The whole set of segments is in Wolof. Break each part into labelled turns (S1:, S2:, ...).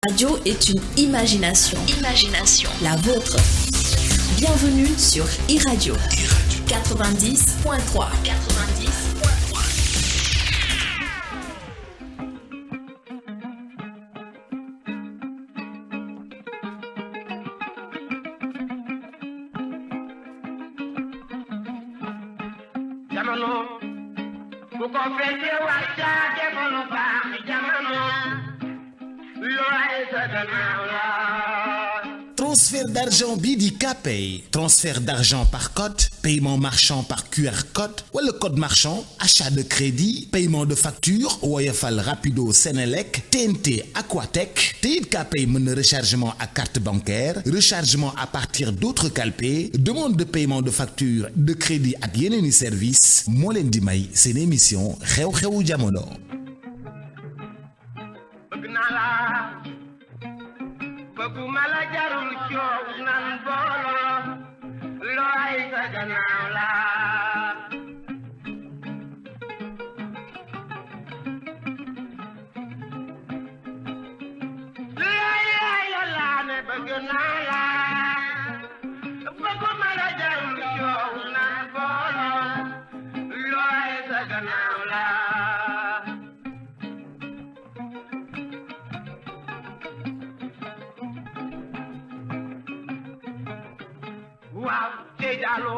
S1: Radio est une imagination. La vôtre. Bienvenue sur iRadio 90.3.
S2: Transfert d'argent bii di Kpay transfert d'argent par code paiement marchand par QR code wala code marchand achat de crédit paiement de facture Woyofal Rapido Senelec TNT Aquatech te it Kpay mën na rechargement à carte bancaire rechargement à partir d'autres calpés demande de paiement de facture de crédit ak yeneeni service moo leen di may seen émission xew-xewu jamono.
S3: Bëgguma la jarul coow nan booloo looy sa gannaaw la laa ne bëgg naa la bëgguma la jarul coow nan booloo looy sa gannaaw la waaw tey Diallo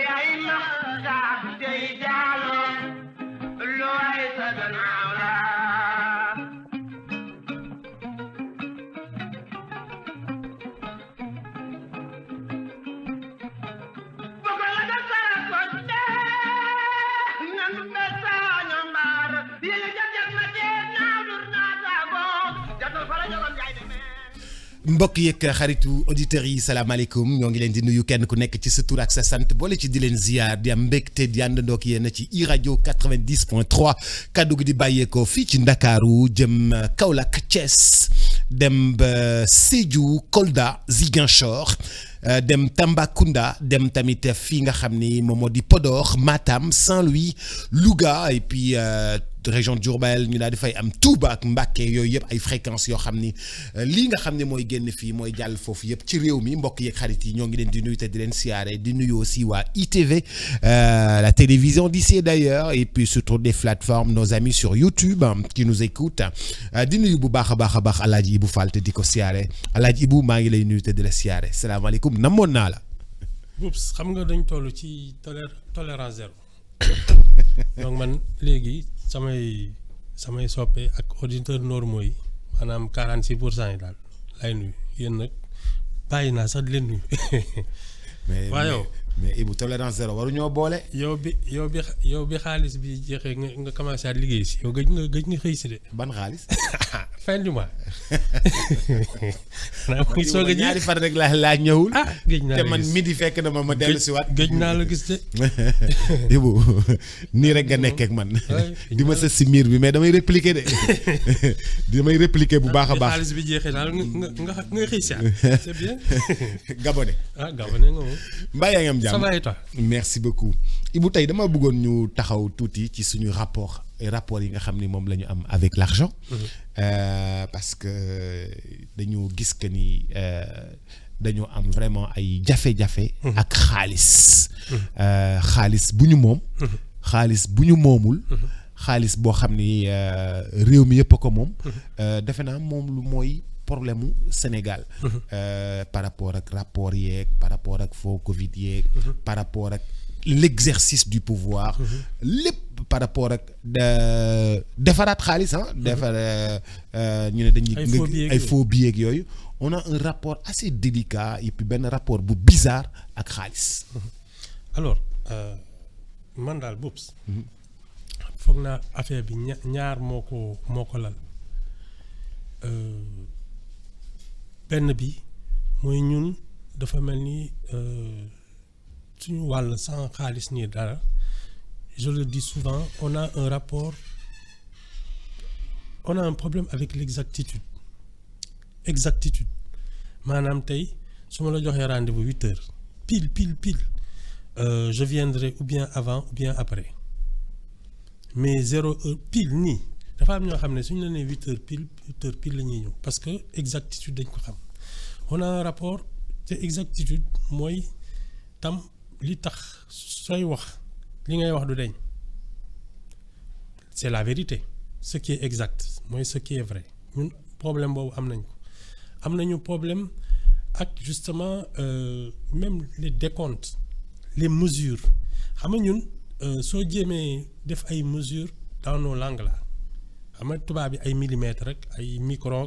S3: yaay naxa tey Diallo looy sa gannaaw la bëgg la da sara ko dee nan besa ñambaar yéen jajat ma dee naaw dur naa saago jatal fara jogon jaay de
S2: mbokk yeeg xaritu auditeurs yi salaamaaleykum ñoo ngi leen di nuyu kenn ku nekk ci sa tur ak sa sant boole ci di leen ziar di am mbégte di àndandoo ak yéen ci iRadio 90.3 kaddu gi di bàyyeekoo fii ci Ndakaaru jëm Kaolack Thiès dem ba Sédhiou Kolda Ziguinchor dem Tambacounda dem tamit fii nga xam ni moom moo di Podor Matam Saint-Louis Louga et puis région de Diourbel ñu daal di fay am Touba ak Mbacké yooyu yëpp ay fréquences yoo xam ni lii nga xam ne mooy génn fii mooy jàll foofu yëpp ci réew mi mbokk yeeg xarit yi ñoo ngi leen di nuyu te di leen siyaare di nuyu aussi waa ITV la télévision d'ici et d'ailleurs et puis surtout des plateformes nos amis sur YouTube qui nous écoutent di nuyu bu baax a baax Alaaji Ibou Fall te di ko siyaare Alaaji Ibou maa ngi lay nuyu te di la siyaare salaamaaleykum namoon naa la.
S4: Boubs xam nga dañ toll ci tolérance zéro donc man léegi samay soppe ak auditeurs normaux yi maanaam 46% yi daal lay nuyu yéen nag bàyyi naa sax di leen nuyu.
S2: mais Ibou tolérance zéro waruñoo boole.
S4: yow bi xaalis bi jeexee nga commencé at liggéey si yow gëj nga xëy si de.
S2: ban xaalis.
S4: fin du mois. xanaa muy soog a
S2: ñaari fan rek laa ñëwul.
S4: gëj naa la gis
S2: te man midi fekk na ma dellu si waat.
S4: gëj naa la gis de.
S2: Ibou nii rek nga nekk ak man. di ma sës si miir bi mais damay répliquer de. damay répliquer bu baax a baax.
S4: xaalis bi jeexee daal nga xëy si at. c'est bien.
S2: Gabonais.
S4: Gabonais nga moom.
S2: mbaa yaa ngi am jàmm.
S4: ça va et toi.
S2: merci beaucoup Ibou tey dama bëggoon ñu taxaw tuuti ci suñu rapport yi nga xam ni moom la ñu am avec l'argent. Parce que dañu gis que ni dañoo am vraiment ay jafe-jafe. ak xaalis. xaalis bu ñu moom. xaalis bu ñu moomul. xaalis boo xam ni réew mi yëpp a ko moom. defe naa moom lu mooy problème mu Sénégal. par rapport ak rapport yeeg par rapport ak faux Covid yeeg. par rapport ak l'exercice du pouvoir. lépp par rapport ak defaraat xaalis defar ñu ne dañuy. ay faux billets yooyu. on a un rapport assez délicat et puis benn rapport bu bizarre ak xaalis.
S4: alors man daal Boubs. foog naa affaire bi ñaar moo ko lal. benn bi mooy ñun dafa mel ni suñu wàll sans xaalis nii dara je le dis souvent on a un problème avec l'exactitude maanaam tey su ma la joxee rendez-vous 8 heures pile je viendrai ou bien avant ou bien après mais 0 heure pile nii dafa am ñoo xam ne suñu la nee 8h pile la ñuy ñëw parce que exactitude dañ ko xam on a un rapport te exactitude mooy tam li tax sooy wax li ngay wax du deñ c'est la vérité ce qui est exact mooy ce qui est vrai ñun problème boobu am nañ ko am nañu problème ak justement même les décomptes les mesures xam nga ñun soo jéemee def ay mesures dans nos langues là xam nga tubaab bi ay millimètres rek ay micro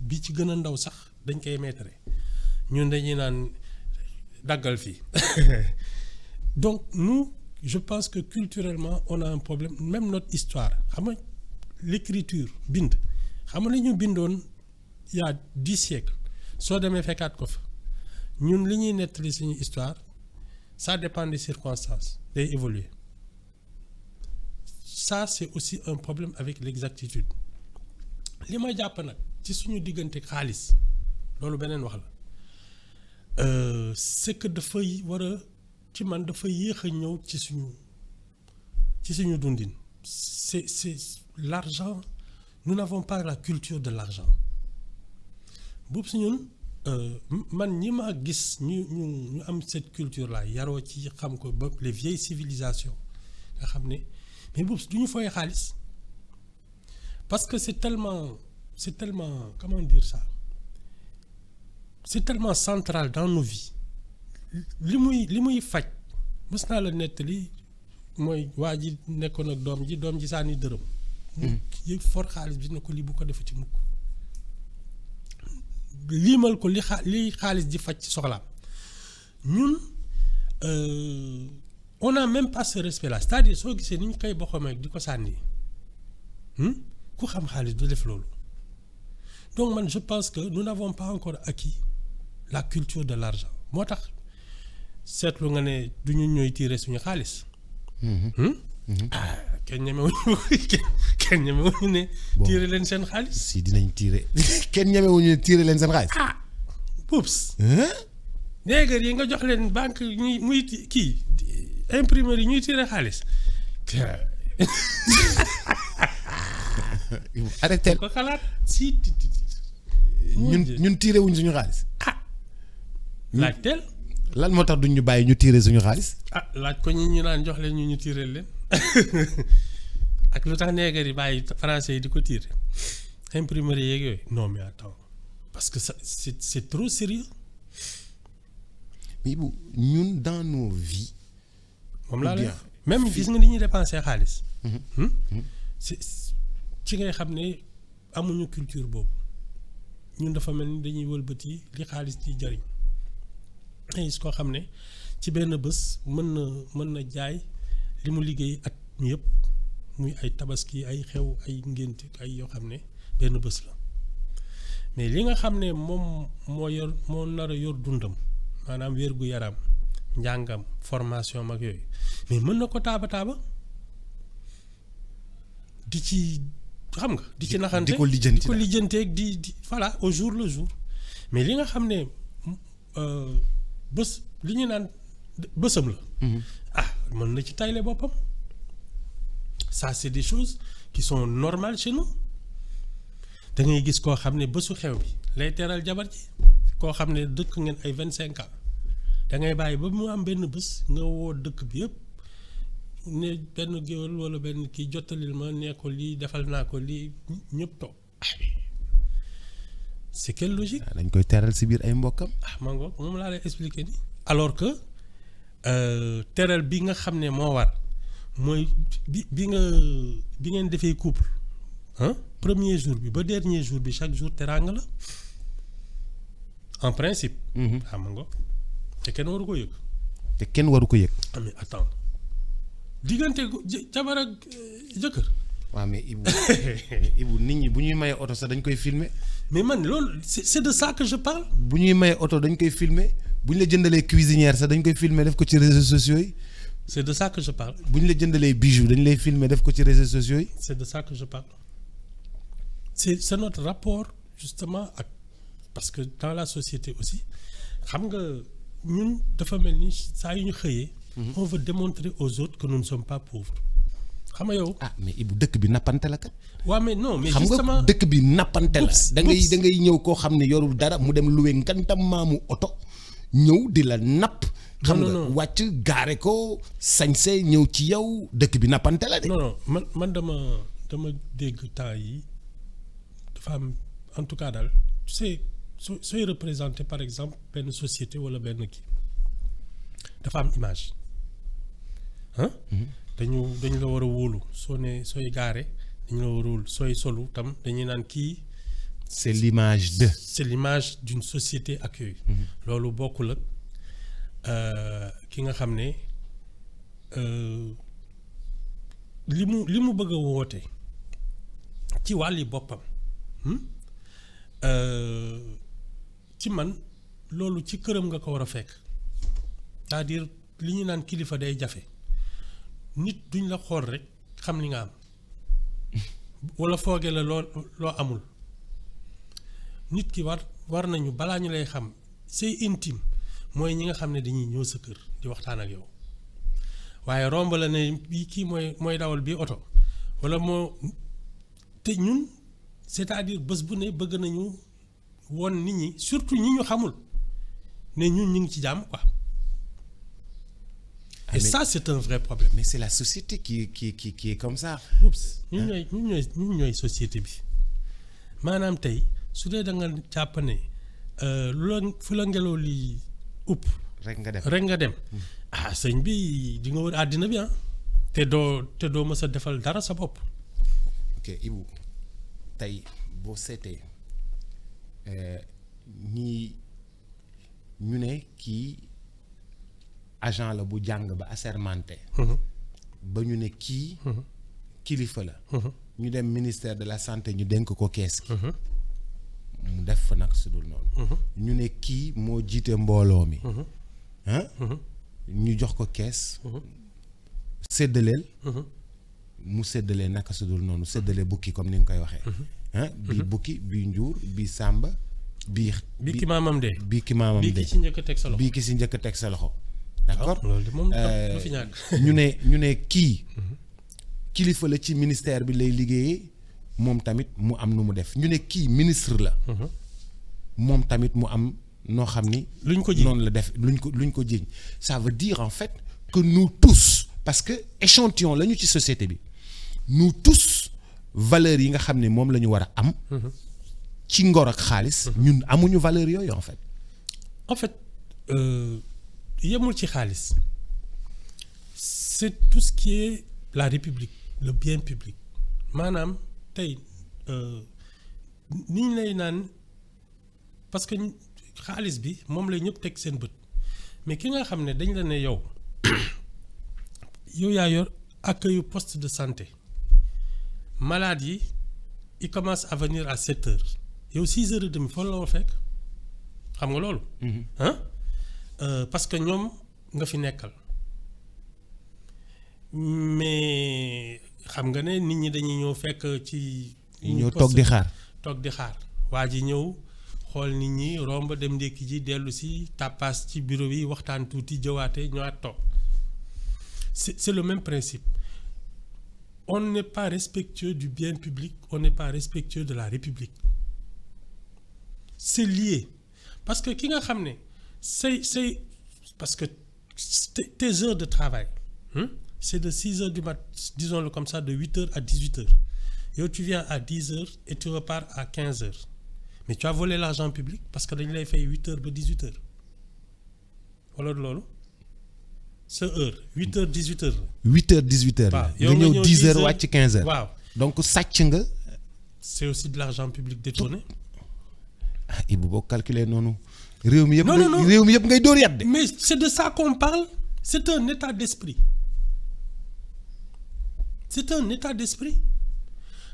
S4: bi ci gën a ndaw sax dañ koy mètre ñun dañuy naan daggal fii donc nous je pense que culturellement on a un problème même notre histoire xam nga l'écriture bind xam nga li ñu bindoon il y a 10 siècles soo demee fekkaat ko fa ñun li ñuy nettali suñu histoire ça dépend des circonstances day évoluer ça c'est aussi un problème avec l'exactitude li ma jàpp nag ci suñu diggante xaalis loolu beneen wax la c'est que dafay war a ci man dafa yéex a ñëw ci suñu dundin c'est l'argent nous n'avons pas la culture de l'argent boobu si ñun man ñi ma gis ñu am cette culture là yaroo ci xam ko ba les vieilles civilisations nga xam ne mais boobu du ñu fooy xaalis parce que c'est tellement comment dire ça c'est tellement central dans nos vies li muy faj mës naa la nettali mooy waa ji nekkoon ak doom ji sànni dërëm mu for xaalis bi na ko lii bu ko defee ci mukk liimal ko li xaalis di faj ci soxlaam ñun on a même pas ce respect là c'est-à-dire soo gisee ni ñu koy boxamee di ko sànni ku xam xaalis du def loolu donc man je pense que nous n'avons pas encore acquis la culture de l'argent moo tax seetlu nga ne du ñu ñooy tirer suñu xaalis kenn ñemewuñu ne tirer leen seen xaalis
S2: si dinañ tirer kenn ñemewuñu ne tirer leen seen xaalis
S4: poups néegar yi nga jox leen banque muy kii imprimerie ñuy tirer xaalis
S2: arrêté
S4: ko xalaat si
S2: ñun tirer wuñ suñu xaalis
S4: laaj teel
S2: lan moo tax duñ ñu bàyyi ñu tirer suñu xaalis
S4: laaj ko ñu naan jox leen ñu tirer leen ak lu tax néegar yi bàyyi français yi di ko tirer imprimerie yeeg yooyu non mais attends parce que ça c'est trop sérieux
S2: mais bu ñun dans nos vies
S4: moom laa la même gis nga ni ñuy dépenser xaalis ci ngay xam ne amuñu culture boobu ñun dafa mel ni dañuy wëlbati li xaalis di jariñ gis koo xam ne ci benn bés mën na jaay li mu liggéey at mi yëpp muy ay tabaski ay xew ay ngénte ay yoo xam ne benn bés la mais li nga xam ne moom moo nar a yor dundam maanaam wér gu yaram njàngam formation mag yooyu mais mën na ko taaba di ci xam nga di ci naxante
S2: di ko
S4: lijjanteeg di voilà au jour le jour mais li nga xam ne bés li ñu naan bésam la mën na ci tayle boppam ça c'est des choses qui sont normales chez nous da ngay gis koo xam ne bésu xew bi lay teral jabar ji koo xam ne dëkk ngeen ay 25 ans da ngay bàyyi ba mu am benn bés nga woo dëkk bi yëpp ne benn géwél wala benn kii jottalil ma nee ko lii defal naa ko lii ñëpp toog c'est quelle logique.
S2: dañ koy teral si biir ay mbokkam.
S4: maa ngi moom laa lay expliquer ni alors que teral bi nga xam ne moo war mooy bi ngeen defee couple premier jour bi ba dernier jour bi chaque jour teraanga la en principe. xam nga te kenn waru ko yëg.
S2: mais
S4: attends diggante jabar ak jëkkër.
S2: waaw mais Ibou nit ñi bu ñuy maye oto sax dañ koy filmer.
S4: mais man loolu c'est de ça que je parle.
S2: bu ñuy maye oto dañ koy filmer bu ñu la jëndalee cuisinière sax dañ koy filmer def ko ci réseaux sociaux yi.
S4: c'est de ça que je parle.
S2: bu ñu la jëndalee bijoux dañ lay filmer def ko ci réseaux sociaux yi.
S4: c'est de ça que je parle. c'est notre rapport justement ak parce que dans la société aussi xam nga ñun dafa mel ni saa yu ñu xëyee. on veut démontrer aux autres que nous ne sommes pas pauvres. xam nga yow.
S2: ah mais Ibou dëkk bi nappante la kat.
S4: waaw mais non mais
S2: xam
S4: justement
S2: nga dëkk bi nappante la.
S4: Oups,
S2: da ngay
S4: oups.
S2: da ngay ñëw koo xam ne yorul dara mu dem luwe ngantam maamu oto ñëw di la napp. xam
S4: Non,
S2: nga
S4: non, non.
S2: wàcc gaare ko sañse ñëw ci yow dëkk bi nappante la de.
S4: non man dama dégg temps yi dafa am en tout cas daal tu sais sooy représenté par exemple benn société wala benn kii dafa am image ah. dañu la war a wóolu sooy gaare dañu la war a wóolu sooy solu tam dañuy naan kii.
S2: c'est l'image de.
S4: c'est l'image d'une société accueil. loolu bokkul ak ki nga xam ne li mu bëgg a woote ci wàlli boppam ci man loolu ci këram nga ko war a fekk c'est-à-dire li ñu naan kilifa day jafe nit duñ la xool rek xam li nga am walla fooge la loo amul nit ki war nañu balaa ñu lay xam c'est intime mooy ñi nga xam ne dañuy ñëw sa kër di waxtaan ak yow waaye romb la ne bii kii mooy dawal bii oto walla moo te ñun c'est-à-dire bés bu ne bëgg nañu woon nit ñi surtout ñi ñu xamul ne ñun ñu ngi ci jàmm quoi.
S2: Ah,
S4: et ça c'est un vrai problème.
S2: mais c'est la société qui est comme ça.
S4: Oups ñun ñooy société bi maanaam tey su dee da nga jàpp ne fu la ngelaw li upp
S2: rek nga dem
S4: ah sëñ bi di nga wër àddina bi ah te doo mës a defal dara sa bopp.
S2: ok Ibou tey boo seetee ñii ñu ne kii agent la bu jàng ba assermenté. ba ñu ne kii kilifa la. ñu dem ministère de la santé ñu dénk ko kees gi. mu def fa nag su dul noonu. ñu ne kii moo jiite mbooloo mi. ñu jox ko kees. séddaleel. mu séddalee naka su dul noonu séddale bukki comme ni nga koy waxee. bii bukki bii njuur bii sàmba bii.
S4: bii ki maamam de.
S2: bii ki maamam de
S4: bii ki si njëkk a teg sa loxo.
S2: bii ki si njëkk a teg sa loxo. d'accord
S4: loolu de moom du fi ñàkk.
S2: ñu ne kii. kilifa la ci ministère bi lay liggéeyee moom tamit mu am nu mu def ñu ne kii ministre la. moom tamit mu am noo xam ni.
S4: luñ ko jiiñ
S2: noonu la def luñ ko jiiñ ça veut dire en fait que nous tous parce que échantillon lañu ci société bi nous tous valeurs yi nga xam ne moom la ñu war a am. ci ngor ak xaalis. ñun amuñu valeur yooyu en fait.
S4: en fait yemul ci xaalis c'est tout ce qui est la république le bien public maanaam tey ni ñu lay naan parce que xaalis bi moom lay ñëpp teg seen bët mais ki nga xam ne dañ la ne yow yaa yor accueil poste de santé malade yi il commence à venir à 7 heures yow 6 heures et demie foo la war fekk xam nga loolu. parce que ñoom nga fi nekkal mais xam nga ne nit ñi dañuy ñëw fekk ci.
S2: ñëw toog di xaar.
S4: toog di xaar waa ji ñëw xool nit ñi romb dem ndékki ji dellu si tàppaas ci bureau bi waxtaan tuuti jëwaate ñëwaat toog c'est le même principe on n'est pas respectueux du bien public on n'est pas respectueux de la République c'est lié parce que ki nga xam ne say parce que tes heures de travail c'est de 6 heures du matin disons-le comme ça de 8 heures à 18 heures yow tu viens à 10 heures et tu repars à 15 heures mais tu as volé l'argent public parce que dañu lay fay 8 heures ba 18 heures wala loolu sa heure 8 heures 18 heures.
S2: 8 heures 18 heures.
S4: waaw
S2: nga ñëw 10 heures wàcc 15 heures.
S4: waaw
S2: donc sàcc nga.
S4: c'est aussi de l'argent public détourné.
S2: ah Ibou boo calculer noonu. réew mi yëpp
S4: non
S2: réew mi yëpp ngay dóor yàdde.
S4: mais c'est de ça qu'on parle c'est un état d'esprit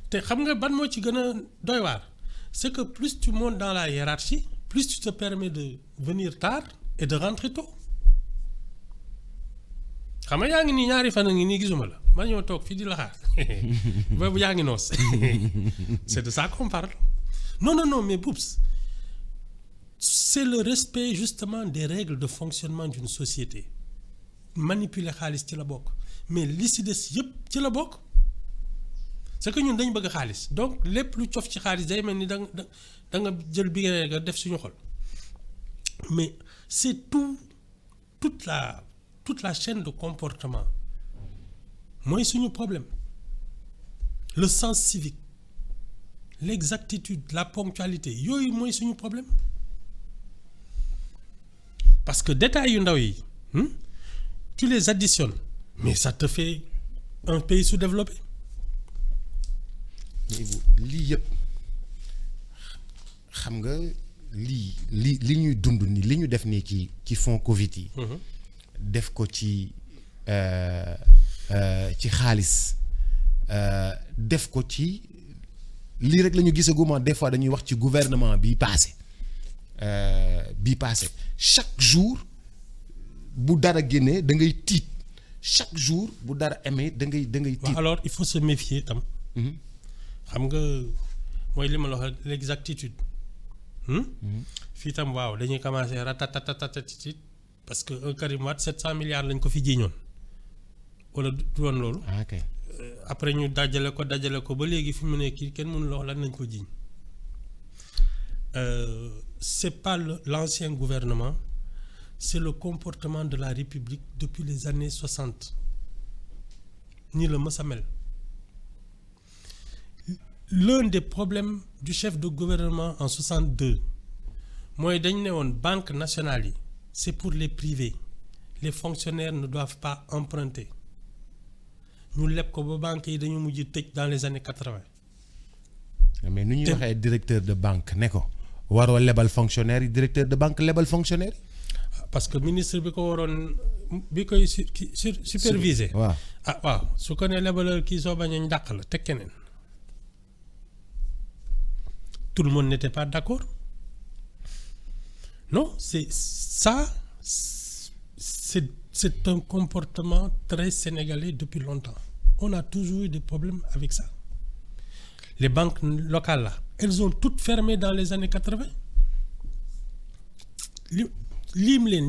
S4: te xam nga ban moo ci gën a doy waar c'est que plus tu montes dans la hiérarchie plus tu te permets de venir tard et de rentrer tôt xam nga yaa ngi nii ñaari fan a ngi nii gisuma la ma ñëw toog fii di la xaar boobu yaa ngi noos c'est de ça qu'on parle non mais Boubs c'est le respect justement des règles de fonctionnement d'une société manipuler xaalis ci la bokk mais li si des yëpp ci la bokk c'est que ñun dañu bëgg xaalis donc lépp lu cof ci xaalis day mel ni da nga jël bi nga def suñu xol mais c'est toute la chaîne de comportement mooy suñu problème le sens civique l'exactitude la ponctualité yooyu mooy suñu problème parce que détails yu ndaw yi tu les additionnes mais ça te fait un pays sous-développé.
S2: lii yëpp xam nga li ñuy dund ni li ñu def nii ci fond Covid yi. def ko ci xaalis def ko ci lii rek la ñu gisaguma des fois dañuy wax ci gouvernement bii passé chaque jour bu dara génnee da ngay tiit chaque jour bu dara amee da ngay tiit.
S4: alors il faut se méfier tam. xam nga mooy li ma la wax l'exactitude. fii tam waaw dañuy commencer ratatatatatati parce que un Karim Wade 700 milliards lañ ko fi jiiñoon wala du woon loolu.
S2: ok
S4: après ñu dajale ko ba léegi fi mu ne kii kenn mënu la wax lan nañ ko jiiñ. c'est pas l'ancien gouvernement c'est le comportement de la République depuis les années 60 nii la mës a mel. L'un des problèmes du chef de gouvernement en 62 mooy dañ ne woon banque nationale yi c'est pour les privés les fonctionnaires ne doivent pas emprunter ñu leb ko ba banques yi dañu mujj tëj dans les années 80.
S2: mais nu ñuy waxee directeur de banque ne ko waroo lebal fonctionnaire yi directeur de banque lebal fonctionnaire yi.
S4: parce que ministre bi ko waroon bi koy superviser.
S2: waaw
S4: waaw su ko nee lebalal kii soo bañee ñu dàq la teg keneen. Tout le monde n'était pas d'accord. Non, c'est un comportement très sénégalais depuis longtemps. On a toujours eu des problèmes avec ça. Les banques locales là, elles ont toutes fermé dans les années 80. Il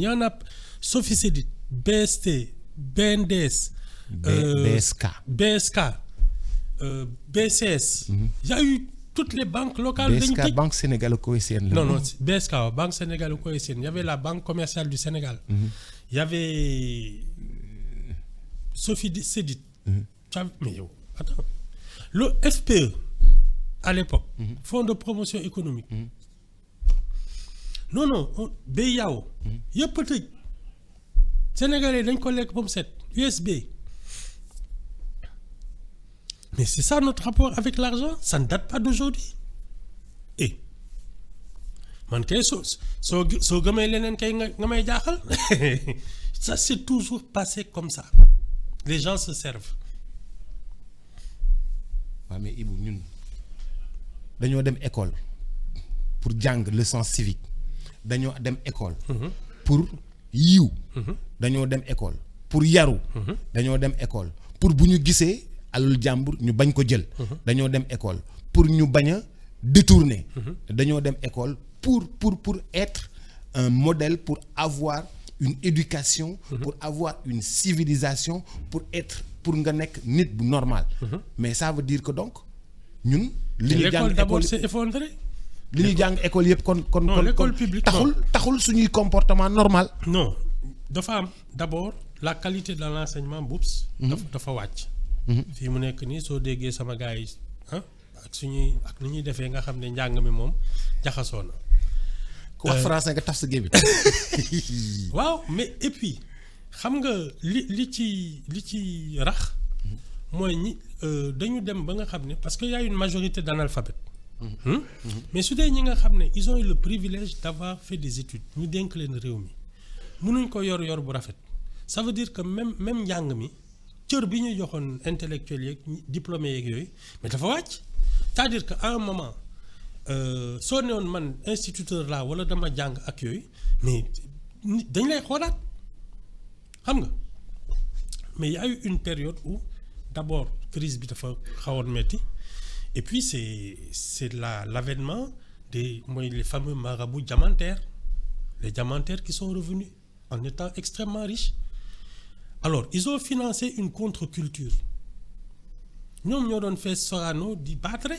S4: y en a Sophie Sédit, BST, BNDS, BSK, BCS. Il y a eu toutes les banques locales.
S2: BSK, Banque sénégalo-cohésienne.
S4: Non, BSK, Banque sénégalo-cohésienne. Il y avait la Banque commerciale du Sénégal. Il y avait Sophie Sédit. Mais attends. Le FPE, à l'époque, Fonds de promotion économique. Non, BIAO. Il y a peut-être. Sénégalais, d'un collègue comme cette, USB. Mais c'est ça notre rapport avec l'argent, ça ne date pas d'aujourd'hui. Et man kay soo gëmee leneen kay nga may jaaxal ça s'est toujours passé comme ça. Les gens se servent.
S2: waaw mais Ibou ñun dañoo dem école pour jàng leçon civique dañoo dem école. pour yiw. dañoo dem école pour yaru. dañoo dem école pour bu ñu gisee. alul jàmbur ñu bañ ko jël. dañoo dem école pour ñu bañ a détourner. dañoo dem école pour être un modèle pour avoir une éducation. pour avoir une civilisation pour nga nekk nit bu normal. mais ça veut dire que donc ñun. li ñu jàng
S4: l'école d'abord s'est effondrée.
S2: li ñu jàng école yëpp kon
S4: l'école publique
S2: taxul suñuy comportement normal.
S4: non dafa am d'abord la qualité de l'enseignement BOUPS. dafa wàcc. fii mu nekk nii soo déggee sama gars yi ak ni ñuy defee nga xam ne njàng mi moom jaxasoo na.
S2: ku wax français nga taf sa gémmiñ.
S4: waaw mais et puis xam nga li ci rax. mooy ñi dañu dem ba nga xam ne parce que y a une majorité d'analphabètes. mais su dee ñi nga xam ne ils ont eu le privilège d'avoir fait des études ñu dénk leen réew mi mënuñ ko yor bu rafet ça veut dire que même njàng mi. cër bi ñu joxoon intellectuels yeeg diplômés yeeg yooyu mais dafa wàcc c'est-à-dire que à un moment soo newoon man instituteur laa wala dama jàng ak yooyu mais dañ lay xoolaat xam nga mais y a eu une période où d'abord crise bi dafa xawoon metti et puis c'est l'avènement mooy les fameux marabouts diamantaires les diamantaires qui sont revenus en étant extrêmement riches. Alors, ils ont financé une contre-culture. ñoom ñoo doon fees Sorano di battre.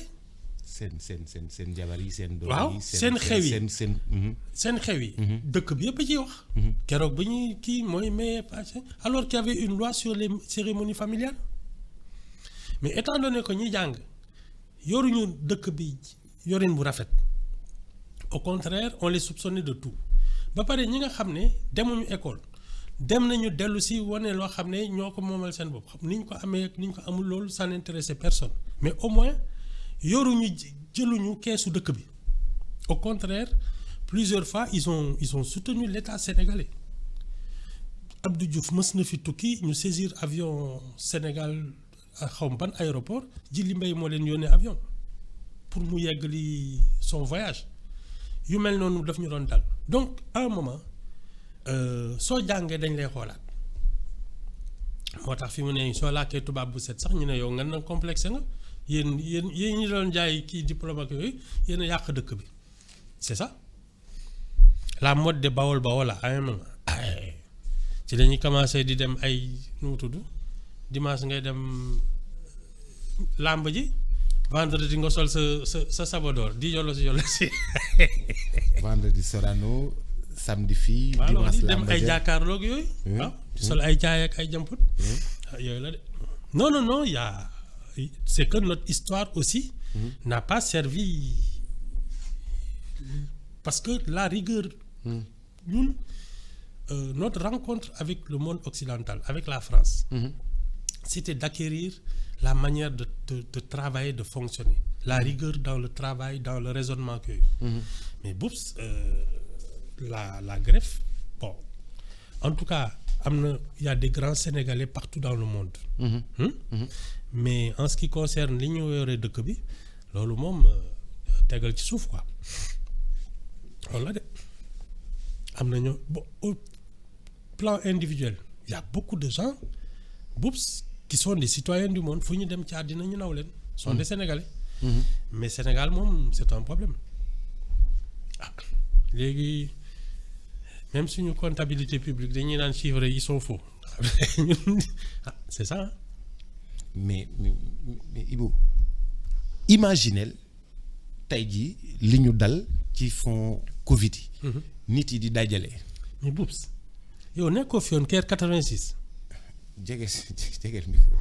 S2: seen jabar yi seen doom
S4: waaw
S2: yi
S4: seen xew yi
S2: seen
S4: seen xew yi. dëkk bi yëpp a ciy wax. keroog ba ñuy kii mooy mai passé alors qu'il y avait une loi sur les cérémonies familiales mais étant donné que ñi jàng yoruñu dëkk bi yorin bu rafet au contraire on les soupçonnait de tout ba pare ñi nga xam ne demuñu école dem nañu dellu si wane loo xam ne ñoo ko moomal seen bopp xam ni ñu ko amee ak ni ñu ko amul loolu ça n'intéressait personne mais au moins yoruñu jëluñu keesu dëkk bi au contraire plusieurs fois ils ont soutenu l'État sénégalais Abdou Diouf mës na fi tukki ñu saisir avion Sénégal xaw ma ban aéroport Djily Mbaye moo leen yónnee avion pour mu yeggali son voyage yu mel noonu daf ñu doon dal donc à un moment soo jàngee dañ lay xoolaat moo tax fi mu ne soo làkkee tubaab bu set sax ñu ne yow nga na complexe nga yéen ñi doon jaay kii diplôme ak yooyu yéen a yàq dëkk bi c'est ça la mode de bawol bawol à un moment ci dañuy commencé di dem ay nu mu tudd dimanche ngay dem làmb ji vendredi nga sol sa sabadoor di yollo si
S2: vendredi Sorano samedi fii
S4: dimanche
S2: làmb
S4: dem ay jàkkaarloog yooyu waaw di sol ay caay ak ay jamput yooyu la de non y a c'est que notre histoire aussi n'a pas servi parce que la rigueur ñun notre rencontre avec le monde occidental avec la France c'était d'acquérir la manière de travailler, de fonctionner la rigueur dans le travail dans le raisonnement que mais boops la greffe bon en tout cas il y a des grands Sénégalais partout dans le monde mais en ce qui concerne li ñu yore dëkk bi loolu moom tegal ci suuf quoi loolu la de am nañu au plan individuel il y a beaucoup de gens boops qui sont des citoyens du monde fu ñu dem ci àddina ñu naw leen sont des Sénégalais mais Sénégal moom c'est un problème léegi même suñu comptabilité publique dañuy naan chiffres yi ils sont faux c'est ça hein?
S2: mais Ibou imaginel tey jii li ñu dal ci fond Covid yi nit yi di dajale
S4: mais boops yow nekkoo fi yoon Caire 86
S2: jegeel micro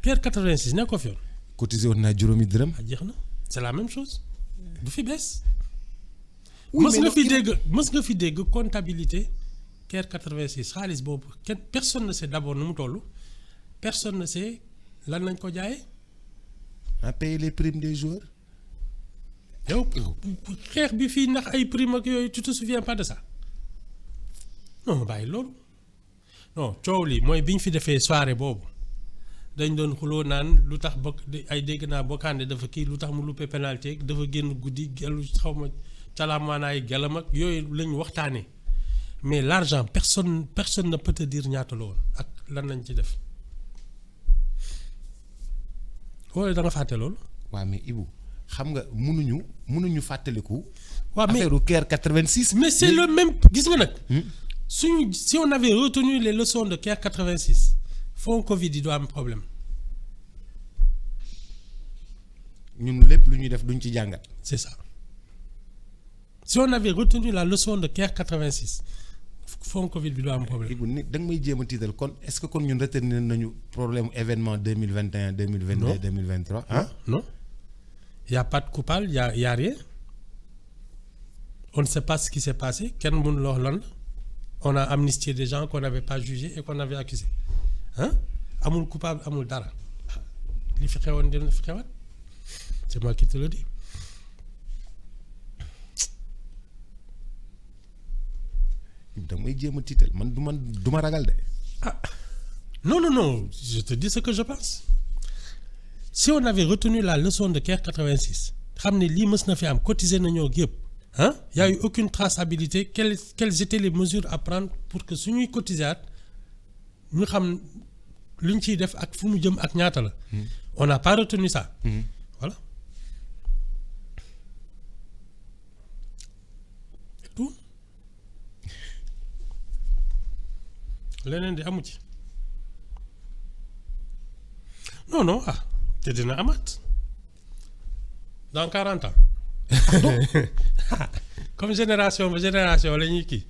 S4: Caire 86 nekkoo fi yoon
S2: cotisé woon naa juróomi dërëm
S4: jeex na c'est la même chose du fi bees mës nga fi dégg comptabilité Caire 86 xaalis boobu personne ne sait d'abord nu mu toll personne ne sait lan lañ ko jaayee.
S2: à payer les primes des joueurs.
S4: yow xeex bi fii ndax ay primes ak yooyu tu te souviens pas de ça non bàyyi loolu non coow li mooy bi ñu fi defee soirée boobu dañ doon xuloo naan lu tax ay dégg naa Bokandé dafa kii lu tax mu loupé pénalité dafa génn guddi gelu xaw ma calamaanaay gelam ak yooyu la ñu waxtaanee mais l'argent personne ne peut te dire ñaata la woon ak lan lañ ci def. wala da nga fàtte loolu.
S2: waaw mais Ibou xam nga mënuñu fàttaliku.
S4: waaw mais
S2: affaire Caire 86.
S4: mais c'est le même gis nga nag. si on avait retenu les leçons de Caire 86 fond Covid yi du am problème.
S2: ñun lépp lu ñuy def duñ ci jàngat.
S4: c'est ça si on avait retenu la leçon de Caire 86 fond Covid bi du am problème.
S2: Ibou ni da nga may jéem a tiital kon est-ce que kon ñun retenir nañu problème événement 2021 2022
S4: non
S2: 2023 ah
S4: non y a pas de coupable y a rien on ne sait pas ce qui s'est passé kenn mënu la wax lan la on a amnistié des gens qu'on n'avait pas jugés et qu'on avait accusés amul coupable amul dara li fi xewoon dina fi xewaat c'est moi qui te le dis.
S2: da may jéem a tiital man du ma ragal de.
S4: non je te dis ce que je pense si on avait retenu la leçon de Caire 86 xam ne lii mës na fi am cotiser nañoo yëpp y a eu aucune traçabilité quelles étaient les mesures à prendre pour que suñuy cotiser ñu xam luñ ciy def ak fu mu jëm ak ñaata la. on n'a pas retenu ça. Voilà. Et tout. leneen di amu ci non te dina amaat dans 40 ans. Comme génération ba génération la ñuy kii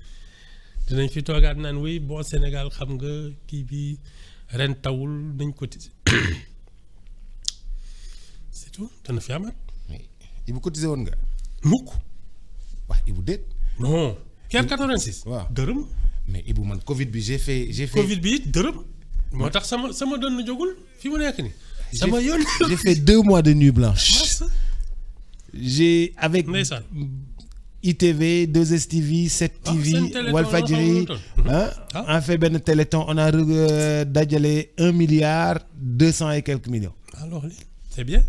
S4: dinañ fi toogaat naan oui bon Sénégal xam nga kii bi ren tawul nañ cotiser c'est tout dana fi amaat.
S2: Ibu cotisé woon nga.
S4: mukk
S2: waaw Ibu déet.
S4: non. Pierre 86.
S2: waaw dërëm. mais Ibu man Covid bi j'ai fait.
S4: Covid bi it dërëm. moo tax sama doon na jógul fi mu nekk nii. sama yoon
S2: j'ai fait 2 mois de nuit blanche. j'ai avec
S4: ndeysaan.
S2: ITV 2STV 7TV Walfadjri on fait benn téléthon on a dajale 1 milliard 200 et quelques millions.
S4: alors c'est bien.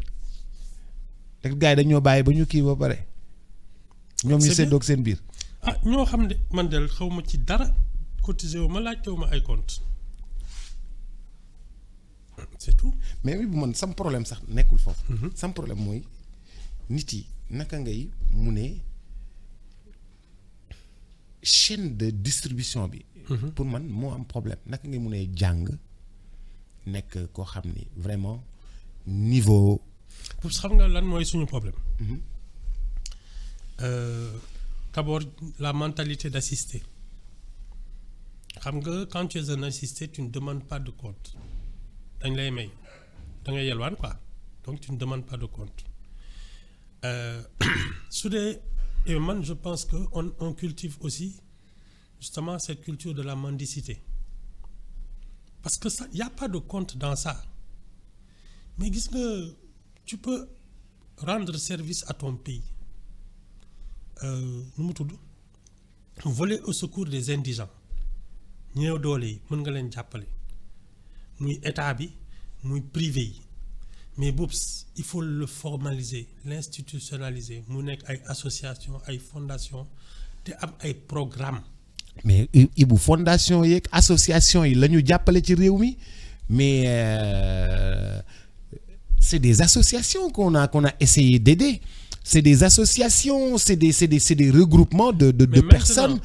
S2: rek gars yi dañoo bàyyi ba ñu kii ba pare. ñoom ñu séddoog seen biir.
S4: ñoo xam ne man del xaw ma ci dara cotisé wu ma laajte wu ma ay compte c'est tout.
S2: mais oui bu man sam problème sax nekkul foofu. sam problème mooy nit yi naka ngay mu ne chaîne de distribution bi. pour man moo am problème naka ngay mu ne jàng nekk koo xam ni vraiment niveau.
S4: pour xam nga lan mooy suñu problème. D'abord la mentalité d'assister. Xam nga quand tu es un assisté tu ne demandes pas de compte dañ lay may da ngay yelwaan quoi donc tu ne demandes pas de compte su dee et man je pense que on cultive aussi justement cette culture de la mendicité parce que ça y a pas de compte dans ça mais gis nga tu peux rendre service à ton pays nu mu tudd voler au secours des indigents ñëw doole yi mën nga leen jàppale muy état bi muy privé yi mais boobu il faut le formaliser l'institutionnaliser mu nekk ay association ay fondation te am ay programme
S2: mais Ibu fondation yeeg association yi la ñu jàppale ci réew mi mais c'est des associations qu'on a essayé d'aider. C'est des associations, c'est des regroupements de personnes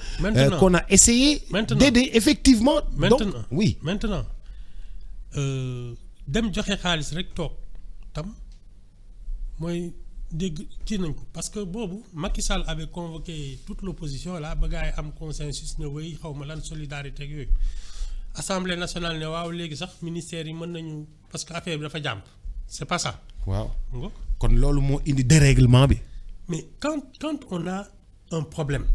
S2: qu'on a essayé d'aider effectivement.
S4: Maintenant,
S2: donc, oui.
S4: Maintenant, dem joxe xaalis rek toog tam mooy dégg kii nañ ko parce que boobu Macky Sall avait convoqué toute l'opposition là ba gars yi am consensus ne way xaw ma lan solidarité ak yooyu Assemblée nationale ne waaw léegi sax ministère yi mën nañu parce que affaire bi dafa jàmp c'est pas ça.
S2: waaw kon loolu moo indi dérèglement bi.
S4: mais quand on a un problème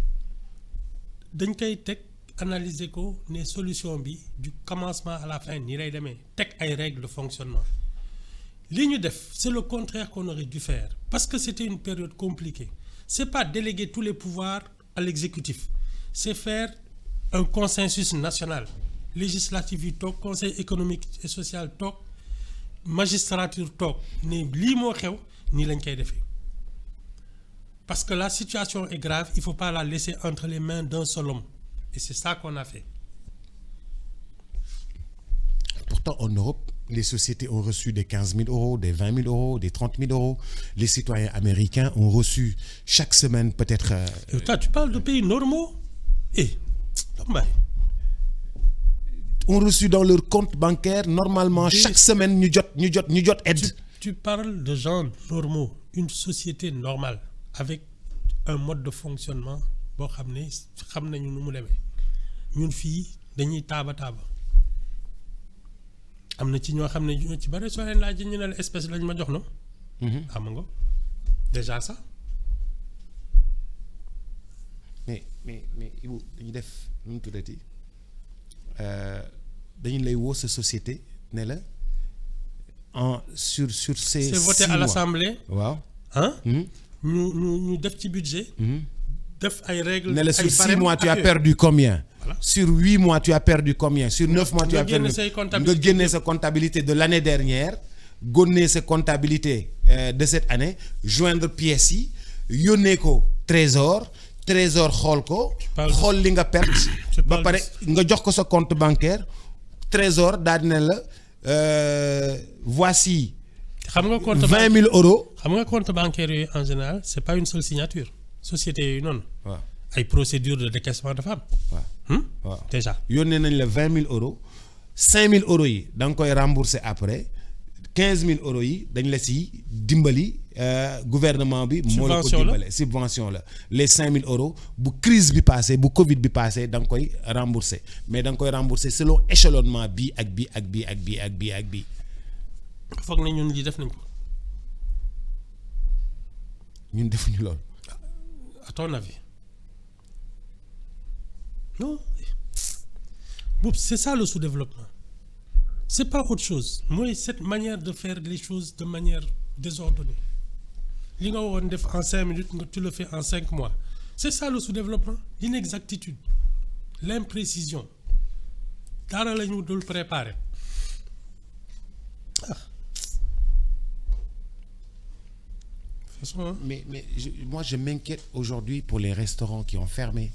S4: dañ koy teg analyser ko ne solution bi du commencement à la fin nii lay demee teg ay règles de fonctionnement li ñu def c'est le contraire qu'on aurait dû faire parce que c'était une période compliquée c'est pas déléguer tous les pouvoirs à l'exécutif c'est faire un consensus national législatif yi toog conseil économique et social toog magistrature toog ne lii moo xew nii lañ koy defee parce que la situation est grave il faut pas la laisser entre les mains d'un seul homme et c'est ça qu'on a fait.
S2: Pourtant en Europe les sociétés ont reçu des 15 000 euros des 20 000 euros des 30 000 euros les citoyens américains ont reçu chaque semaine peut-être.
S4: Tu parles de pays normaux
S2: ont reçu dans leur compte bancaire normalement chaque semaine ñu jot aide.
S4: Tu parles de gens normaux une société normale avec un mode de fonctionnement boo xam ne xam nañu nu mu demee ñun fii dañuy taaba am na ci ñoo xam ne ñoo ci bari soo leen laaj ñu ne la espèce lañ ma jox na. xam nga déjà ça.
S2: mais Ibu dañuy def nu mu tuddati dañu lay woo sa société ne la sur ces.
S4: c'est voté à l'Assemblée.
S2: waaw
S4: ñu def ci budget. def ay règles.
S2: ne la sur 6 mois tu as perdu combien. Voilà. Sur 8 mois tu as perdu combien. Sur 9 mois tu as perdu nga génne sa comptabilité de l'année dernière. génne sa comptabilité de cette année joindre pièces yi yónnee ko trésor xool ko. xool li nga perte. ba pare nga jox ko sa compte bancaire. trésor daal di ne la voici.
S4: xam nga compte
S2: 20 000 euros.
S4: xam nga compte bancaire yooyu en général c'est pas une seule signature société yooyu noonu.
S2: waaw
S4: ay procédures de décaissement dafa am.
S2: waaw
S4: déjà.
S2: yónnee nañ la 20 000 euros 5 000 euros yi da nga koy rembourser après 15 000 euros yi dañ la si dimbali gouvernement bi. moo la ko dimbale subvention la les 5 000 euros bu crise bi passé bu Covid bi passé da nga koy rembourser mais da nga koy rembourser selon échelonnement bii ak bii ak bii ak bii ak bii ak bii.
S4: foog na ñun lii def nañ ko.
S2: ñun defuñu loolu.
S4: À ton avis non Boub, c'est ça le sous-développement. C'est pas autre chose. Moi, cette manière de faire les choses de manière désordonnée. Li nga waroon def en 5 minutes, tu le fais en 5 mois. C'est ça le sous-développement. L'inexactitude, l'imprécision. Dara la ñu dul préparer.
S2: Moi, je m'inquiète aujourd'hui pour les restaurants qui ont fermé,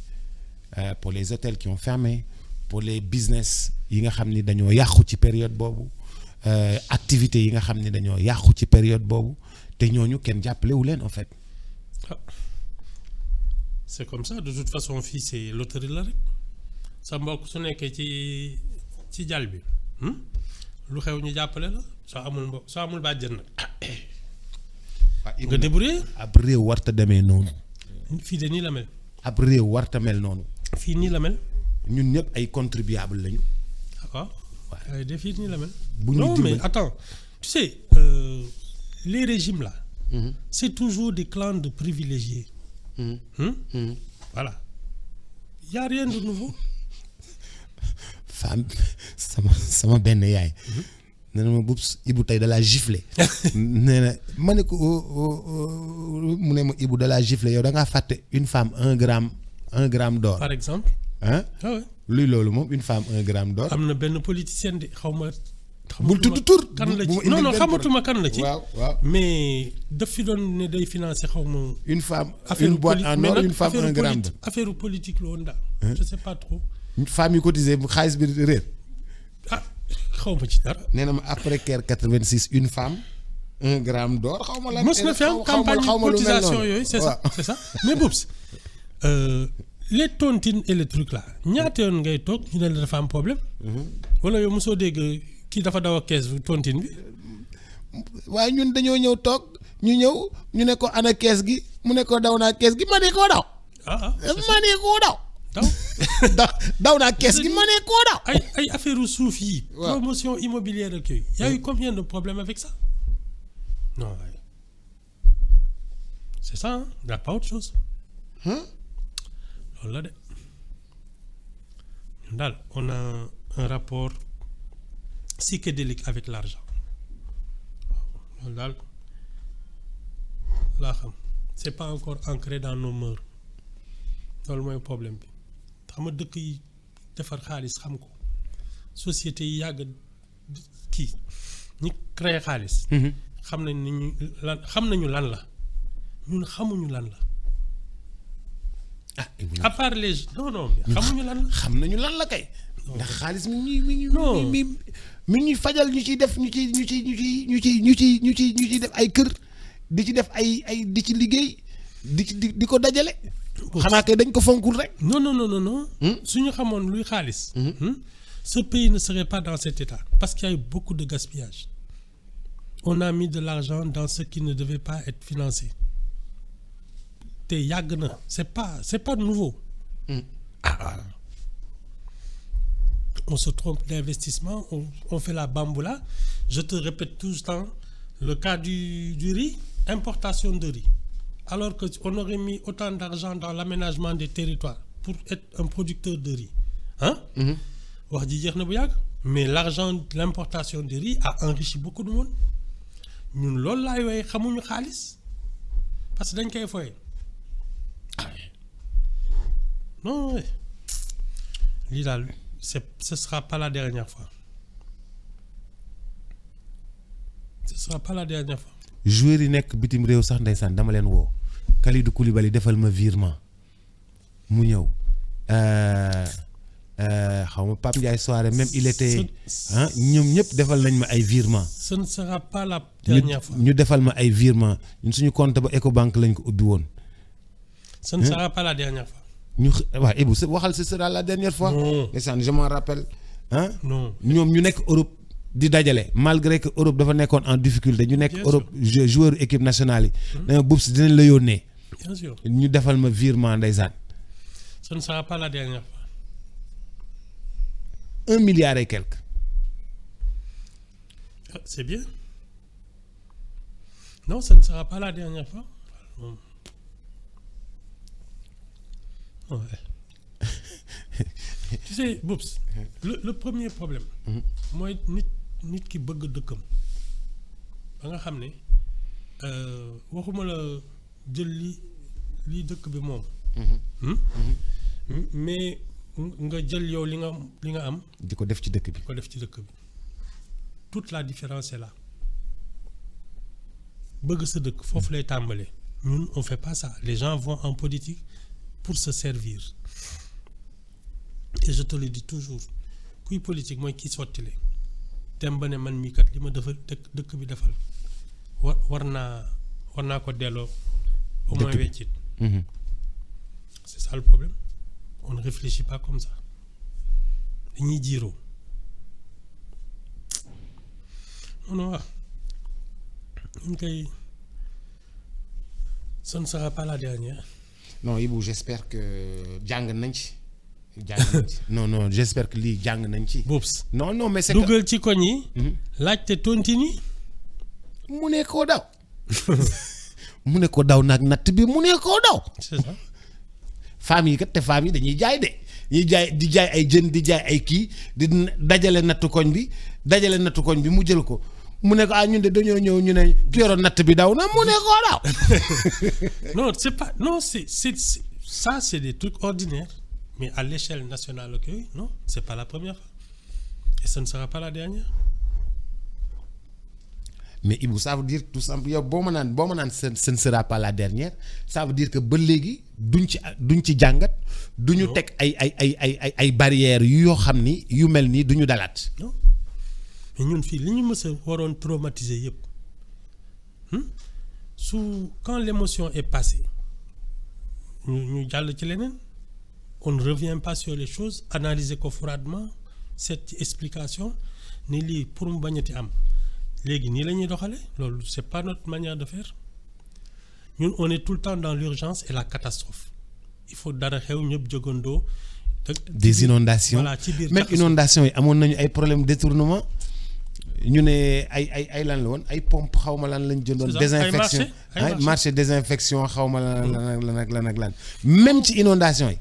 S2: pour les hôtels qui ont fermé, pour les business yi nga xam ni dañoo yàqu ci période boobu, activités yi nga xam ni dañoo yàqu ci période boobu te ñooñu kenn jàppalewu leen en fait.
S4: Ah. C'est comme ça. De toute façon, fii c'est loterie la rek. Sa mbokk su nekkee ci jàll bi lu xew ñu jàppale la soo amul mbokk soo amul bàjjen nag nga débrouiller.
S2: ab réew warta demee noonu.
S4: fii de nii la mel.
S2: ab réew warta mel noonu.
S4: fii nii la mel.
S2: ñun ñëpp ay contribuables lañu.
S4: D'accord. Ouais. De fii nii la mel.
S2: Non
S4: mais attends, tu sais, les régimes là, c'est toujours des clans de privilégiés. Voilà. Il y a rien de nouveau.
S2: Femme sama benn yaay. nee na ma Boubs Ibou tey da laa giflé. nee na ma ne ko mu ne ma Ibou da laa giflé yow da ngaa fàtte une femme 1 gramme d'or.
S4: Par exemple.
S2: ah
S4: ouais.
S2: luy loolu moom une femme 1 gramme d'or.
S4: am na benn politicien de xaw ma.
S2: bul tudd tur
S4: kan la ci non xamatuma kan la ci.
S2: waaw
S4: mais daf fi doon ne day financer xaw ma.
S2: une femme une boîte en or une femme 1 gramme d'or.
S4: affaire politique la woon daal. je sais pas trop.
S2: une femme yu cotisé xaalis bi réer.
S4: ah xaw ma ci dara.
S2: nee na ma après Caire 86 une femme 1 gramme d'or xaw ma lan.
S4: mos na fi am campagne cotisation yooyu c'est ça c'est ça mais Boubs les tontines et les trucs là ñaata yoon ngay toog ñu ne la dafa am problème. wala yow mosoo dégg kii dafa daw ak kees tontine bi.
S2: waaye ñun dañoo ñëw toog ñu ne ko ana kees gi mu ne ko daw naa kees gi ma ne koo daw. ma ne koo daw. daw naa kees gi ma ne koo daw.
S4: ay affaire suuf yi. promotion immobilière ak yooyu. y a eu combien de problèmes avec ça. non c'est ça hein? Y a pas autre chose. loolu la de ñun daal on a un rapport psychédélique avec l'argent loolu daal laa xam c'est pas encore ancré dans nos mœurs loolu mooy problème bi xam nga dëkk yi defar xaalis xam ko société yi yàgg kii ñi créé xaalis. xam nañ ni ñu lan xam nañu lan la ñun xamuñu lan la. à part les non xamuñu lan la. xam
S2: nañu lan la kay. ndax xaalis mi ñuy fajal ñu ciy def ñu ciy def ay kër di ci def ay di ci liggéey di ko dajale. xanaa kay dañ ko fonkul rek.
S4: non. suñu xamoon luy xaalis. ce pays ne serait pas dans cet état parce qu'il y a eu beaucoup de gaspillage. On a mis de l'argent dans ce qui ne devait pas être financé. te yàgg na c'est pas nouveau. On se trompe d'investissement, on fait la bamboula. Je te répète tout le temps le cas du riz, importation de riz. Alors qu'on aurait mis autant d'argent dans l'aménagement des territoires pour être un producteur de riz. Hein? Wax ji jeex na bu yàgg. Mais l'argent de l'importation de riz a enrichi beaucoup de monde. ñun loolu laay woowee xamuñu xaalis parce que dañ koy foyee. non lii daal ce sera pas la dernière fois. ce sera pas la dernière fois.
S2: joueurs yi nekk bitim réew sax ndeysaan dama leen woo Kalidou Koulibaly defal ma virement mu ñëw xaw ma Pape Ndiaye soirée même il était ñoom ñëpp defal nañ ma ay virement.
S4: ce ne sera pas la dernière fois.
S2: ñu defal ma ay virement ñun suñu compte ba Ecobank lañ ko ubbi woon.
S4: ce ne sera pas la dernière fois.
S2: ñu waaw Ibou waxal ce sera la dernière fois.
S4: non
S2: ndeysaan je m'en rappelle.
S4: non
S2: ñoom ñu nekk Europe di dajale malgré que Europe dafa nekkoon en difficulté ñu nekk
S4: Bien
S2: Europe joueur équipe nationale yi. dama Boubs dinañ la yónnee.
S4: Bien sûr.
S2: ñu defal ma virement ndeysaan.
S4: Ce ne sera pas la dernière fois.
S2: 1 milliard et quelque.
S4: Ah, c'est bien. Non, ce ne sera pas la dernière fois. Ouais. Tu sais, Boubs, le premier problème, mooy nit ki bëgg dëkkam ba nga xam ne waxuma la jël li dëkk bi moom. Mais nga jël yow li nga am.
S2: di ko def ci dëkk bi.
S4: ko def ci dëkk bi toute la différence est là bëgg sa dëkk foofu lay tàmbalee. ñun on fait pas ça les gens vont en politique pour se servir et je te le dis toujours kuy politique mooy kii sottile dem ba ne man mii kat li ma defal dëkk bi defal war naa ko delloo au moins weccit. C'est ça le problème on ne réfléchit pas comme ça dañuy jiiroo non waaw ñu koy ce ne sera pas la dernière.
S2: non Ibou j'espère que jàng nañ ci. non j'espère que lii jàng nañ ci.
S4: Boubs
S2: non mais c'est
S4: dugal ci koñ yi. laajte tontini.
S2: mu ne koo daw. mu ne ko daw nag natt bi mu ne koo daw.
S4: C'est ça.
S2: femmes yi kat te femmes yi dañuy jaay de di jaay ay jën di jaay ay kii di dajale nattu koñ bi mu jël ko mu ne ko ñun de dañoo ñëw ñu ne ki yoroon natt bi daw na mu ne koo daw.
S4: Non c'est pas non c'est ça c'est des trucs ordinaires mais à l'échelle nationale ok non c'est pas la première fois et ce ne sera pas la dernière.
S2: Mais Ibou ça veut dire tout simplement yow boo ma naan ce ne sera pas la dernière ça veut dire que ba léegi duñ ci jàngat. duñu teg ay barrières yoo xam ni yu mel nii duñu dalaat.
S4: non mais ñun fii li ñu mës a waroon traumatiser yëpp quand l'émotion est passée ñu jàll ci leneen on ne revient pas sur les choses analyser ko froidement cette explication ni lii pour mu bañati am. léegi nii la ñuy doxale loolu c'est pas notre manière de faire ñun on est tout le temps dans l'urgence et la catastrophe il faut dara xew ñëpp jógandoo.
S2: des inondations
S4: voilà ci biir
S2: même inondations yi amoon nañu ay problème détournement ñu ne ay lan la woon ay pompe xaw ma lan lañ jëndoon. désinfection ay marché désinfection xaw ma lan ak lan même ci inondation yi.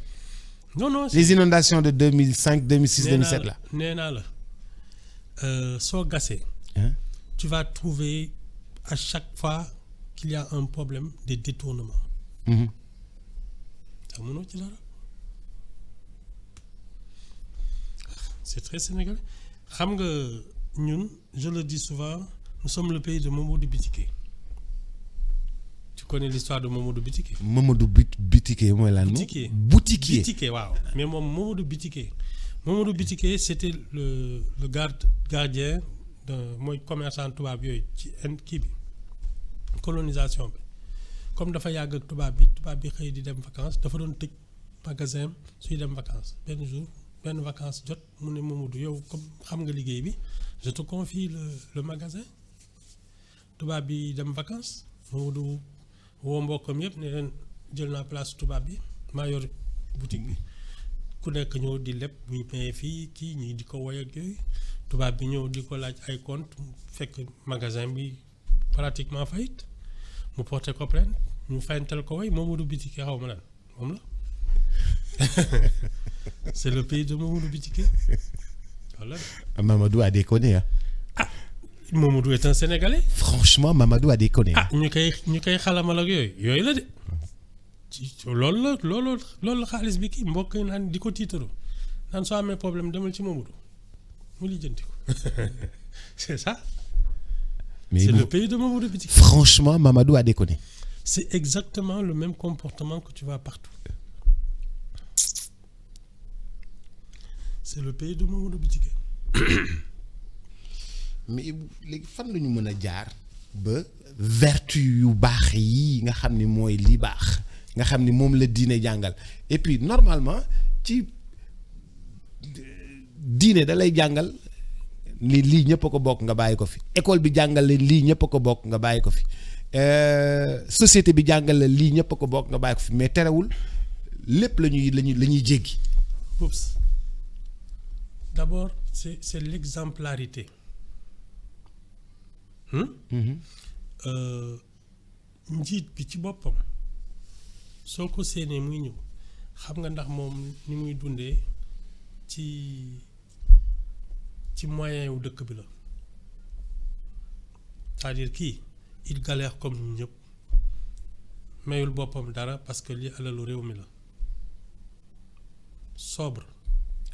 S2: non les inondations de 2005 2006 2007 là.
S4: nee naa la soo gasee. Tu vas trouver à chaque fois qu'il y a un problème de détournement. C'est très sénégalais. Xam nga ñun je le dis souvent nous sommes le pays de Mamadou Bitike. Tu connais l'histoire de Mamadou Bitike?
S2: Mamadou Bitike mooy lan. Boutiquier
S4: waaw mais moom Mamadou Bitike c'était le gardien. mooy commerçant tubaab yooyu ci kii bi colonisation bi comme dafa yàgg ak tubaab bi xëy di dem vacances dafa doon tëj magasin suy dem vacances benn vacances jot mu ne Mamadou yow comme xam nga liggéey bi je te confie le magasin tubaab bi dem vacances Mamadou woo mbokkam yëpp ne leen jël naa place tubaab bi maa yor boutique bi ku nekk ñëw di leb buy mayee fii kii ñii di ko woy ak yooyu tubaab bi ñëw di ko laaj ay compte fekk magasin bi pratiquement faillite mu porté ko plainte ñu fayantal ko way Mamadou Bitike xaw ma lan moom la c'est le pays de Mamadou Bitike voilà.
S2: Mamadou a déconné
S4: Mamadou est un Sénégalais.
S2: Franchement Mamadou a déconné.
S4: ñu koy xalamal ak yooyu la de ci loolu la xaalis bi kii mbokk yi naan di ko tiitaroo naan soo amee problème demal ci Mamadou mu lijjanti ko c'est ça.
S2: Mais
S4: c'est le pays de Mamadou Bitike.
S2: Franchement Mamadou a déconné.
S4: C'est exactement le même comportement que tu vois partout. C'est le pays de Mamadou Bitike.
S2: Mais léegi fan la ñu mën a jaar ba vertu yu baax yi nga xam ni mooy li baax nga xam ni moom la diine jàngal et puis normalement ci diine da lay jàngal ni lii ñëpp a ko bokk nga bàyyi ko fi école bi jàngal leen lii ñëpp a ko bokk nga bàyyi ko fi société bi jàngal leen lii ñëpp a ko bokk nga bàyyi ko fi mais terewul lépp la ñuy jéggi.
S4: Oups. D'abord c'est l'exemplarité. Njiit bi ci boppam soo ko séenee muy ñëw xam nga ndax moom ni muy dundee ci moyen wu dëkk bi la c'est-à-dire kii il galère comme ñun ñëpp mayul boppam dara parce que li alalu réew mi la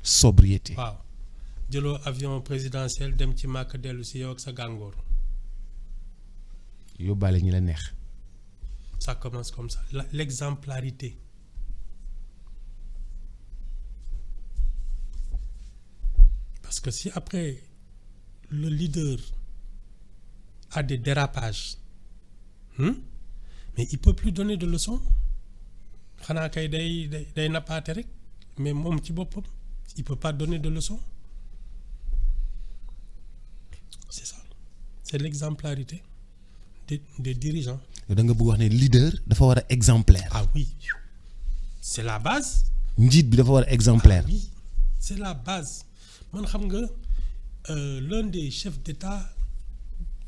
S4: sobriété. waaw jëloo avion présidentiel dem ci màkk dellu si yow ak sa gàngoor.
S2: yóbbaale ñi la neex.
S4: Ça commence comme ça. L'exemplarité. Parce que si après le leader a des dérapages, mais il peut plus donner de leçons. xanaa kay day nappaate rek mais moom ci boppam il peut pas donner de leçons. C'est ça. C'est l'exemplarité des dirigeants.
S2: da nga bëgg wax ne leader dafa war a exemplaire.
S4: Ah oui, c'est la base.
S2: njiit bi dafa war a exemplaire.
S4: Ah oui, c'est la base. Man xam nga l'un des chefs d'État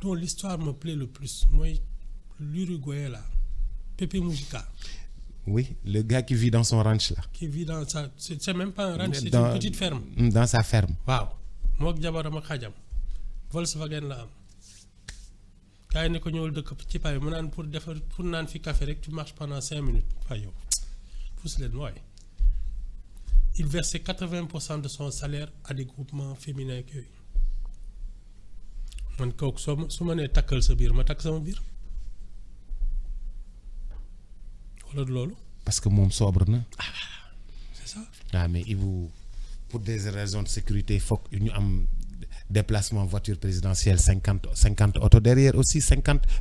S4: dont l'histoire me plaît le plus mooy l'Uruguay là, Pepe Mujica.
S2: Oui, le gars qui vit dans son ranch là.
S4: Qui vit dans sa c'est même pas un ranch, c'est une petite ferme.
S2: Dans sa ferme.
S4: waaw moo ak jabaram ak xajam Volkswagen la am. gaa yi ne ko ñëwal dëkk ci pay mu naan pour naan fi café rek tu marches pendant 5 minutes waaye yow pousse leen waaye il versait 80% de son salaire à des groupements féminins ak yooyu man kooku su ma nee takkal sa biir ma takk sama biir wala loolu.
S2: parce que moom sobre na.
S4: C'est ça.
S2: Ah mais pour des raisons de sécurité il faut ñu am. Déplacement voiture présidentielle 50 autos derrière aussi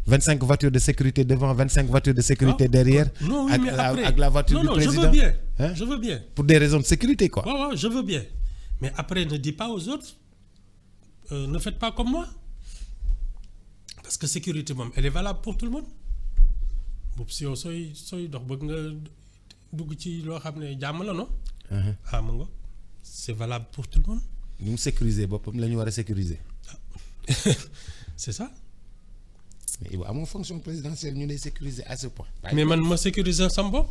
S2: 25 voitures de sécurité devant 25 voitures de sécurité derrière.
S4: Non, oui, mais après
S2: avec la voiture du président.
S4: Je veux bien.
S2: Hein?
S4: Je veux bien.
S2: Pour des raisons de sécurité quoi.
S4: Ouais, je veux bien. Mais après ne dis pas aux autres ne faites pas comme moi. Parce que sécurité moom elle est valable pour tout le monde. boobu si yow sooy dox bëgg nga dugg ci loo xam ne jàmm la non. Ah ma nga c'est valable pour tout le monde.
S2: ñu mu sécuriser boppam la ñu war a sécuriser.
S4: C'est ça.
S2: mais yow amoo fonction présidentielle ñu lay sécuriser à ce point.
S4: mais man ma sécuriser sama bopp.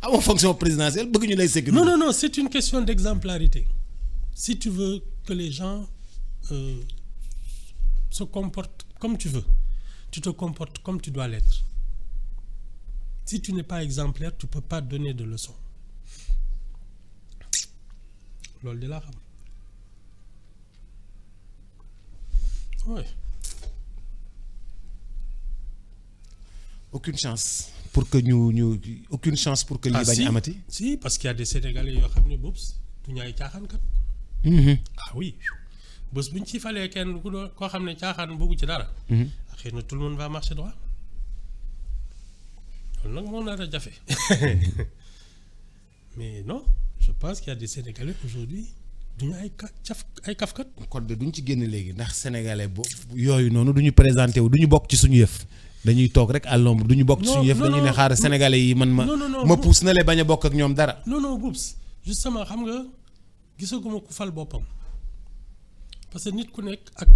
S2: amoo fonction présidentielle bëgg ñu lay sécuriser.
S4: Non, c'est une question d'exemplarité. Si tu veux que les gens se comportent comme tu veux, tu te comportes comme tu dois l'être. Si tu n'es pas exemplaire, tu peux pas donner de leçons. loolu di laa xam. Oui.
S2: aucune chance pour que aucune chance pour que lii bañ amati.
S4: si parce qu'il y a des Sénégalais yoo xam ne boobu du ñu ay caaxaankat. Ah oui bés bu ñu ci falee kenn koo xam ne caaxaan bëggu ci dara. xëy na tout le monde va marcher droit. loolu nag moo nar a jafe. Mais non. Je pense qu'il y a des Sénégalais aujourd'hui duñu ay kafkat.
S2: kon de duñ ci génn léegi ndax sénégalais yooyu noonu duñu présenté wu duñu bokk ci suñu yëf dañuy toog rek à l'ombre duñu bokk ci suñu yëf dañuy ne xaaral sénégalais yi man ma pousse na le bañ a bokk ak ñoom dara.
S4: non Boubs justement xam nga gisaguma ku fal boppam parce que nit ku nekk ak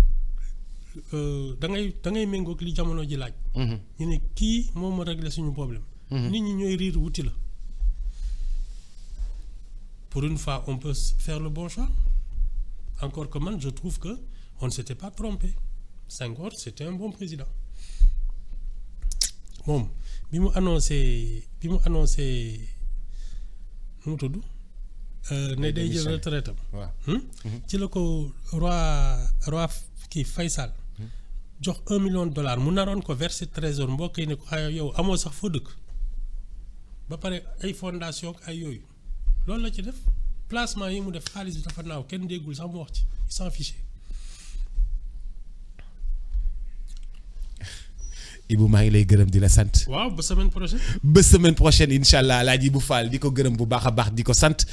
S4: da ngay méngoog li jamono ji laaj. ñu ne kii moo ma régler suñu problème. nit ñi ñooy riir wuti la. Pour une fois, on peut faire le bon choix. Encore que moi, je trouve que on ne s'était pas trompé. Senghor, c'était un bon président. Bon, bi mu annoncé nu mu tudd ne day jël retraite am. waaw. ci la ko roi kii Faysal jox $1 million mu naroon ko verser trésor mbokk yi ne ko xay yow amoo sax foo dëkk ba pare ay fondation ay yooyu. loolu la ci def placement yi mu def xaalis bi dafa naaw kenn déggul sax mu wax ci il s'en fichait.
S2: Ibou maa ngi lay gërëm di la sant.
S4: waaw ba semaine prochaine.
S2: ba semaine prochaine incha allah Alaaji Ibou Fall di ko gërëm bu baax a baax di ko sant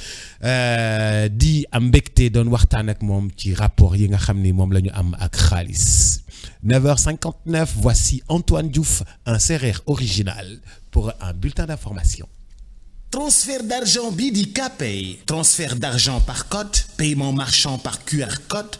S2: di am mbégte doon waxtaan ak moom ci rapport yi nga xam ni moom la ñu am ak xaalis 9h59 voici Antoine Diouf un Sérère original pour un bulletin d'information.
S5: Transfert d'argent Bidi Capay. Transfert d'argent par code. Paiement marchand par QR code.